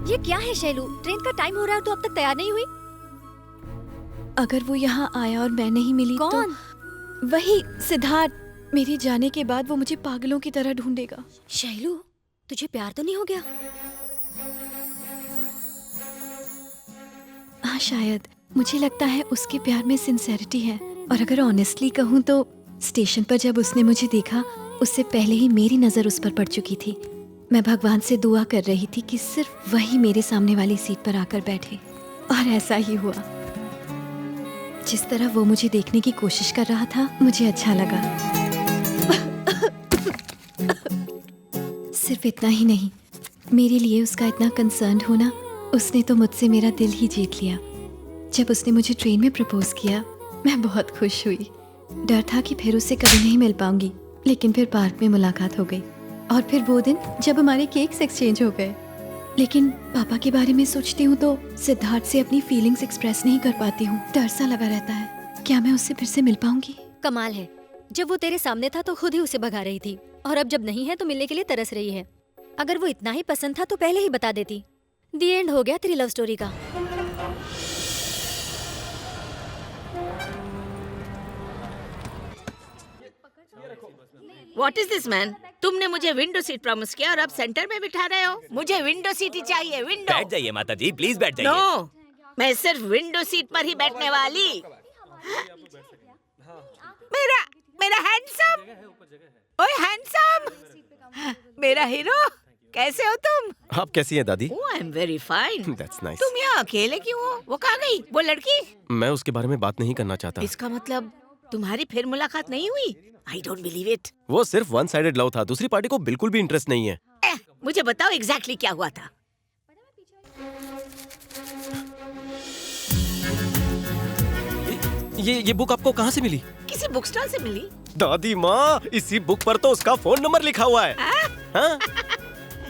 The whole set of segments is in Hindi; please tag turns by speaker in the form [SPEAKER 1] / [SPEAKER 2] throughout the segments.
[SPEAKER 1] ये क्या है शैलू? ट्रेन का टाइम हो रहा है तो अब तक तैयार नहीं हुई?
[SPEAKER 2] अगर वो यहाँ आया और मैं नहीं मिली
[SPEAKER 1] कौन?
[SPEAKER 2] तो वही सिद्धार्थ। मेरे जाने के बाद वो मुझे पागलों की तरह ढूंढेगा।
[SPEAKER 1] शैलू, तुझे प्यार तो नहीं हो गया?
[SPEAKER 2] हाँ शायद। मुझे लगता है उसके प्यार में सिंसेरिटी है। और अगर ऑनेस्टली कहूँ तो स्टेशन पर जब उसने मुझे देखा, उससे पहले ही मेरी नजर उस पर पड़ चुकी थी। मैं भगवान से दुआ कर रही थी कि सिर्फ वही मेरे सामने वाली सीट पर आकर बैठे। और ऐसा ही हुआ। जिस तरह वो मुझे देखने की कोशिश कर रहा था, मुझे अच्छा लगा। सिर्फ इतना ही नहीं, मेरे लिए उसका इतना कंसर्न होना, उसने तो मुझसे मेरा दिल ही जीत लिया। जब उसने मुझे ट्रेन में प्रपोज किया, मैं बहुत खुश हुई। डर था कि फिर उससे कभी नहीं मिल पाऊंगी, लेकिन फिर पार्क में मुलाकात हो गई। और फिर वो दिन जब हमारे केक्स एक्सचेंज हो गए। लेकिन पापा के बारे में सोचती हूँ तो सिद्धार्थ से अपनी फीलिंग्स एक्सप्रेस नहीं कर पाती हूँ। डर सा लगा रहता है, क्या मैं उससे फिर से मिल पाऊंगी?
[SPEAKER 1] कमाल है, जब वो तेरे सामने था तो खुद ही उसे भगा रही थी, और अब जब नहीं है तो मिलने के लिए तरस रही है। अगर वो इतना ही पसंद था तो पहले ही बता देती। दी एंड हो गया तेरी लव स्टोरी का।
[SPEAKER 3] What is this man? तुमने मुझे विंडो सीट प्रॉमिस किया और अब सेंटर में बिठा रहे हो। मुझे विंडो सीट ही चाहिए, विंडो।
[SPEAKER 4] बैठ जाइए माता जी, प्लीज बैठ जाइए।
[SPEAKER 3] नो, मैं सिर्फ विंडो सीट पर ही बैठने वाली। मेरा मेरा हैंडसम, ओए हैंडसम, मेरा हीरो, कैसे हो तुम?
[SPEAKER 5] आप कैसी हैं दादी?
[SPEAKER 3] Oh, I'm very fine.
[SPEAKER 5] That's nice.
[SPEAKER 3] तुम यहाँ अकेले क्यों हो? वो कहाँ गई? वो लड़की?
[SPEAKER 5] मैं उसके बारे में बात नहीं करना चाहता।
[SPEAKER 3] इसका मतलब तुम्हारी फिर मुलाकात नहीं हुई? I don't believe it.
[SPEAKER 5] वो सिर्फ वन साइडेड लव था, दूसरी पार्टी को बिल्कुल भी इंटरेस्ट नहीं है।
[SPEAKER 3] मुझे बताओ एग्जैक्टली क्या हुआ था?
[SPEAKER 5] ये बुक आपको कहाँ से मिली?
[SPEAKER 3] किसी बुक स्टॉल से मिली।
[SPEAKER 5] दादी माँ, इसी बुक पर तो उसका फोन नंबर लिखा हुआ है। हाँ?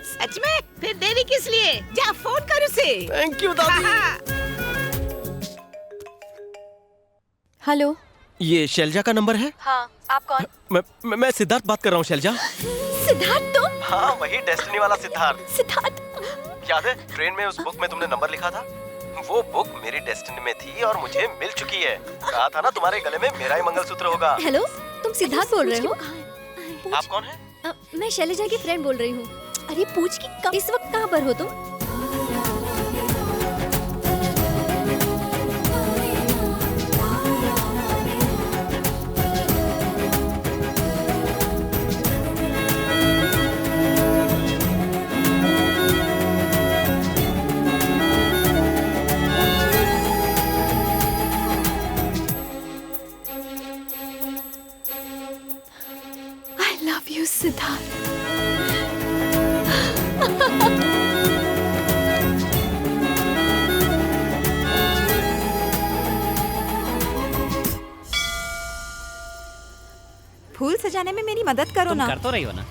[SPEAKER 3] सच में? फिर देरी किस लिए? जा फोन कर उसे।
[SPEAKER 5] थैंक यू दादी।
[SPEAKER 2] हेलो,
[SPEAKER 5] ये शैलजा का नंबर है?
[SPEAKER 2] हाँ, आप कौन?
[SPEAKER 5] मैं सिद्धार्थ बात कर रहा हूँ। शैलजा?
[SPEAKER 2] सिद्धार्थ तुम?
[SPEAKER 5] हाँ, वही डेस्टिनी वाला सिद्धार्थ।
[SPEAKER 2] सिद्धार्थ,
[SPEAKER 5] याद है ट्रेन में उस बुक में तुमने नंबर लिखा था? वो बुक मेरी डेस्टिनी में थी और मुझे मिल चुकी है। कहा था ना तुम्हारे गले में मेरा ही मंगलसूत्र होगा।
[SPEAKER 1] हेलो, तुम सिद्धार्थ बोल रहे हो?
[SPEAKER 5] आप कौन है?
[SPEAKER 1] मैं शैलजा की फ्रेंड बोल रही हूँ। अरे पूछ कि कब, इस वक्त कहाँ पर हो तुम?
[SPEAKER 2] I love you, Siddharth.
[SPEAKER 6] फूल सजाने में मेरी मदद करो
[SPEAKER 4] तुम
[SPEAKER 6] ना।
[SPEAKER 4] कर तो रही हो ना।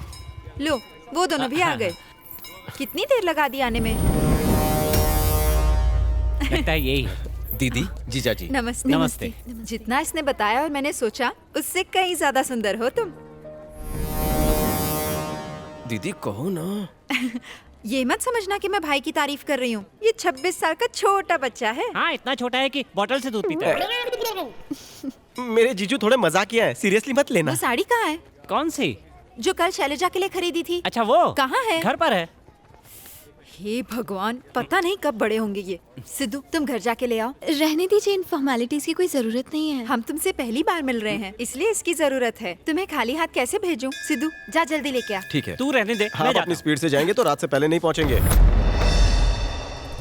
[SPEAKER 6] लो, वो दोनों भी आ गए। कितनी देर लगा दी आने में?
[SPEAKER 4] लगता है यही है।
[SPEAKER 5] दीदी, जीजा जी।
[SPEAKER 6] नमस्ते।
[SPEAKER 4] नमस्ते।
[SPEAKER 6] जितना इसने बताया और मैंने सोचा, उससे कहीं ज्यादा सुंदर हो तुम।
[SPEAKER 5] दीदी कहो ना।
[SPEAKER 6] ये मत समझना कि मैं भाई की तारीफ कर रही हूँ। ये 26 साल का छोटा बच्चा है।
[SPEAKER 4] हाँ, इतना छोटा है कि बोतल से दूध पीता है।
[SPEAKER 5] मेरे जीजू थोड़े मजाकिया हैं, सीरियसली मत लेना।
[SPEAKER 6] वो साड़ी कहाँ है?
[SPEAKER 4] कौन सी?
[SPEAKER 6] जो कल शैलजा के लिए खरीदी थी।
[SPEAKER 4] अच्छा वो
[SPEAKER 6] कहाँ है?
[SPEAKER 4] घर पर है।
[SPEAKER 6] हे भगवान, पता नहीं कब बड़े होंगे ये। सिद्धू, तुम घर जाके ले आओ।
[SPEAKER 2] रहने दीजिए, इन फॉर्मेलिटीज की कोई जरूरत नहीं है।
[SPEAKER 6] हम तुमसे पहली बार मिल रहे हैं, इसलिए इसकी जरूरत है। तुम्हें खाली हाथ कैसे भेजूं? सिद्धू, जा जल्दी लेके आ।
[SPEAKER 5] ठीक है।
[SPEAKER 4] तू रहने दे,
[SPEAKER 5] हाँ,
[SPEAKER 4] मैं
[SPEAKER 5] आप
[SPEAKER 4] जाता
[SPEAKER 5] अपनी स्पीड से जाएंगे तो रात से पहले नहीं पहुंचेंगे।
[SPEAKER 4] हूँ।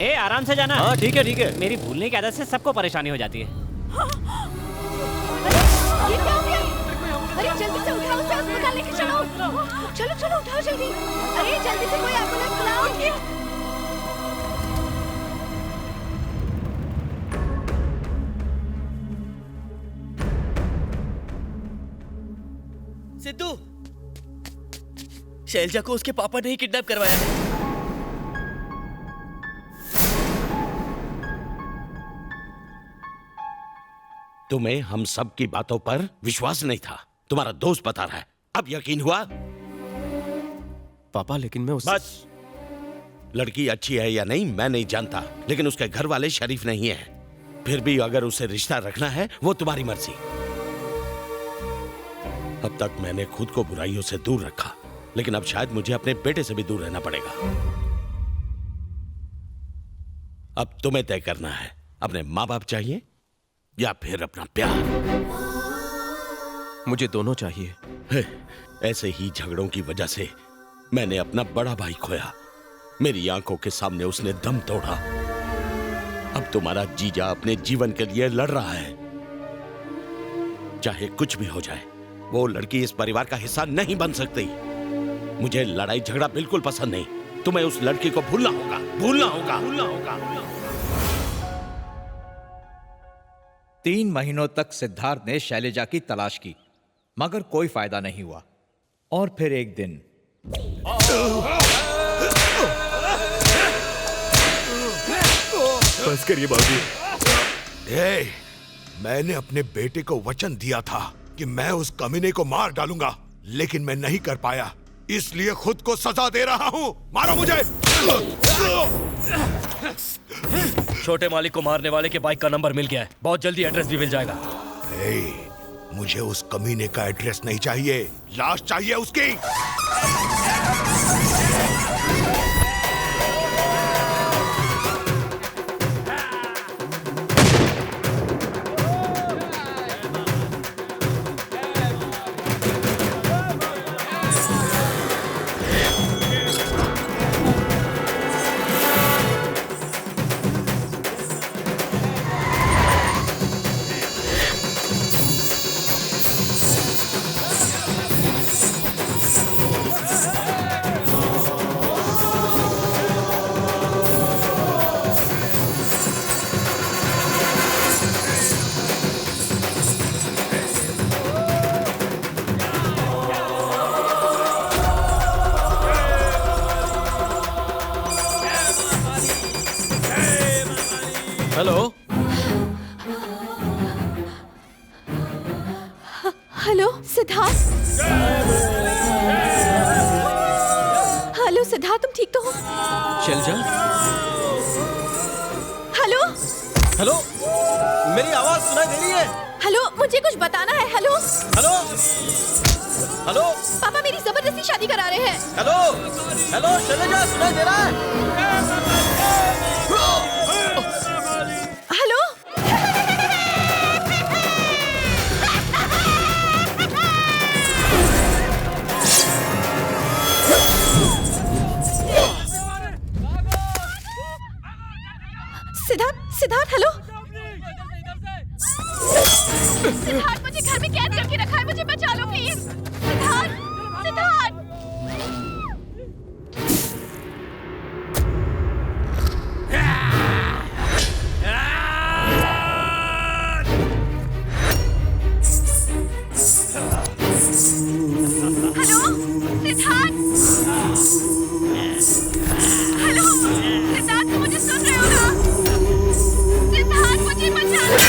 [SPEAKER 4] ए आराम से जाना।
[SPEAKER 5] हाँ ठीक है ठीक है।
[SPEAKER 4] मेरी भूलने की आदत से सबको परेशानी हो जाती है।
[SPEAKER 1] ये क्या हो गया? अरे जल्दी से उठाओ, उसे अस्पताल लेके चलो। चलो चलो उठाओ जल्दी। अरे जल्दी से कोई एम्बुलेंस बुलाओ।
[SPEAKER 7] सिद्धू, शैलजा को उसके पापा ने ही किडनैप करवाया है।
[SPEAKER 8] तुम्हें हम सब की बातों पर विश्वास नहीं था, तुम्हारा दोस्त बता रहा है, अब यकीन हुआ?
[SPEAKER 5] पापा लेकिन मैं
[SPEAKER 8] बस, लड़की अच्छी है या नहीं मैं नहीं जानता, लेकिन उसके घर वाले शरीफ नहीं हैं। फिर भी अगर उसे रिश्ता रखना है वो तुम्हारी मर्जी। अब तक मैंने खुद को बुराइयों से दूर रखा, लेकिन अब शायद मुझे अपने बेटे से भी दूर रहना पड़ेगा। अब तुम्हें तय करना है, अपने माँ बाप चाहिए या फिर अपना प्यार।
[SPEAKER 5] मुझे दोनों चाहिए।
[SPEAKER 8] ऐसे ही झगड़ों की वजह से मैंने अपना बड़ा भाई खोया। मेरी आंखों के सामने उसने दम तोड़ा। अब तुम्हारा जीजा अपने जीवन के लिए लड़ रहा है। चाहे कुछ भी हो जाए, वो लड़की इस परिवार का हिस्सा नहीं बन सकती। मुझे लड़ाई झगड़ा बिल्कुल पसंद नहीं। तुम्हें उस लड़की को भूलना होगा, भूलना होगा, भूलना होगा।
[SPEAKER 9] 3 महीनों तक सिद्धार्थ ने शैलजा की तलाश की, मगर कोई फायदा नहीं हुआ। और फिर एक दिन
[SPEAKER 10] बस करिए बाबू। मैंने अपने बेटे को वचन दिया था कि मैं उस कमीने को मार डालूंगा, लेकिन मैं नहीं कर पाया, इसलिए खुद को सजा दे रहा हूँ। मारो मुझे।
[SPEAKER 7] छोटे मालिक को मारने वाले के बाइक का नंबर मिल गया है, बहुत जल्दी एड्रेस भी मिल जाएगा।
[SPEAKER 10] मुझे उस कमीने का एड्रेस नहीं चाहिए, लाश चाहिए उसकी।
[SPEAKER 7] Hello
[SPEAKER 2] hello Siddharth. Hello Siddharth, तुम ठीक तो हो?
[SPEAKER 5] शैलजा,
[SPEAKER 2] हेलो
[SPEAKER 5] हेलो, मेरी आवाज सुनाई दे रही है?
[SPEAKER 2] हेलो, मुझे कुछ बताना है। हेलो
[SPEAKER 5] हेलो हेलो,
[SPEAKER 2] पापा मेरी जबरदस्ती शादी करा रहे हैं।
[SPEAKER 5] हेलो हेलो, शैलजा सुनाई दे रहा है?
[SPEAKER 2] हेलो सिद्धार्थ, सिद्धार्थ, हेलो सिद्धार्थ, मुझे घर में कैद करके रखा है, मुझे बचा लो please. Siddharth, Siddharth. Hello Siddharth, hello Siddharth, मुझे सुन रहे हो ना? सिद्धार्थ, मुझे बचा लो।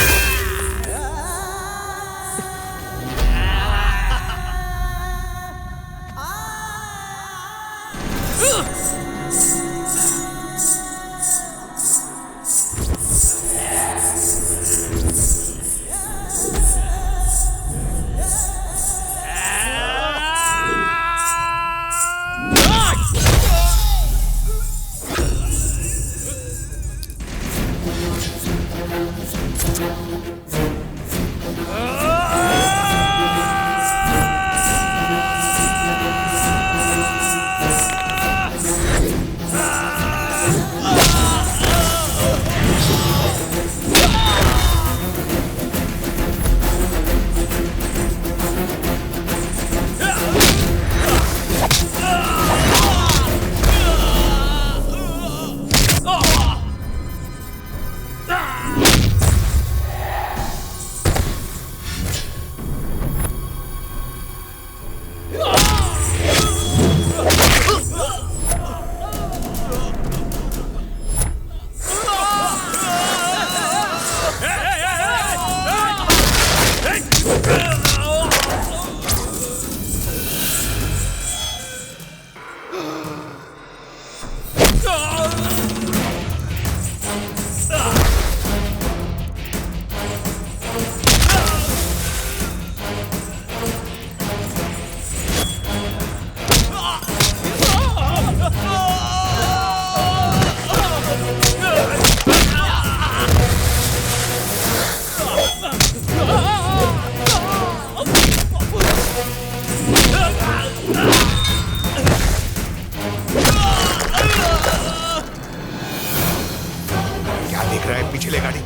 [SPEAKER 10] पीछे ले गाड़ी।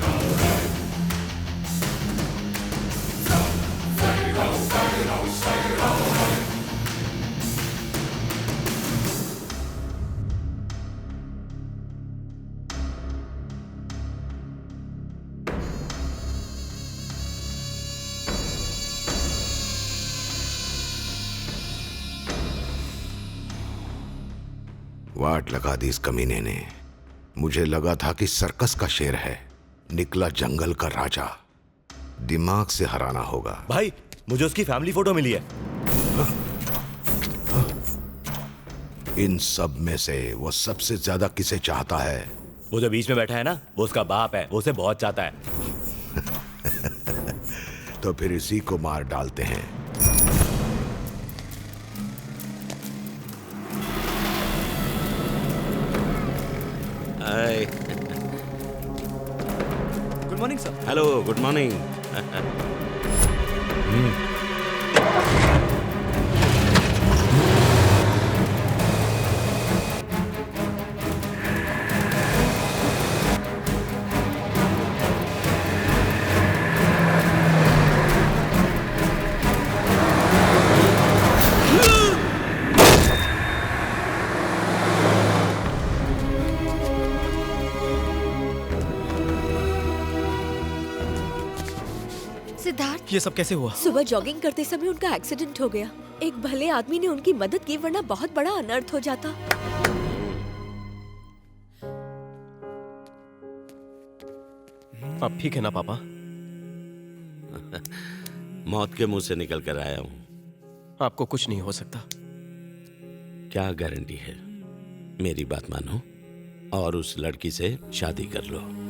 [SPEAKER 10] वाट लगा दी इस कमीने ने। मुझे लगा था कि सर्कस का शेर है, निकला जंगल का राजा। दिमाग से हराना होगा।
[SPEAKER 11] भाई मुझे उसकी फैमिली फोटो मिली है।
[SPEAKER 10] इन सब में से वो सबसे ज्यादा किसे चाहता है?
[SPEAKER 11] वो जो बीच में बैठा है ना, वो उसका बाप है, वो उसे बहुत चाहता है।
[SPEAKER 10] तो फिर इसी को मार डालते हैं।
[SPEAKER 11] Good morning sir.
[SPEAKER 8] Hello, good morning.
[SPEAKER 1] Siddharth,
[SPEAKER 11] ये सब कैसे हुआ?
[SPEAKER 12] सुबह जॉगिंग करते समय उनका एक्सीडेंट हो गया। एक भले आदमी ने उनकी मदद की, वरना बहुत बड़ा अनर्थ हो जाता।
[SPEAKER 11] आप ठीक है ना पापा?
[SPEAKER 8] मौत के मुंह से निकल कर आया हूं।
[SPEAKER 11] आपको कुछ नहीं हो सकता।
[SPEAKER 8] क्या गारंटी है? मेरी बात मानो और उस लड़की से शादी कर लो।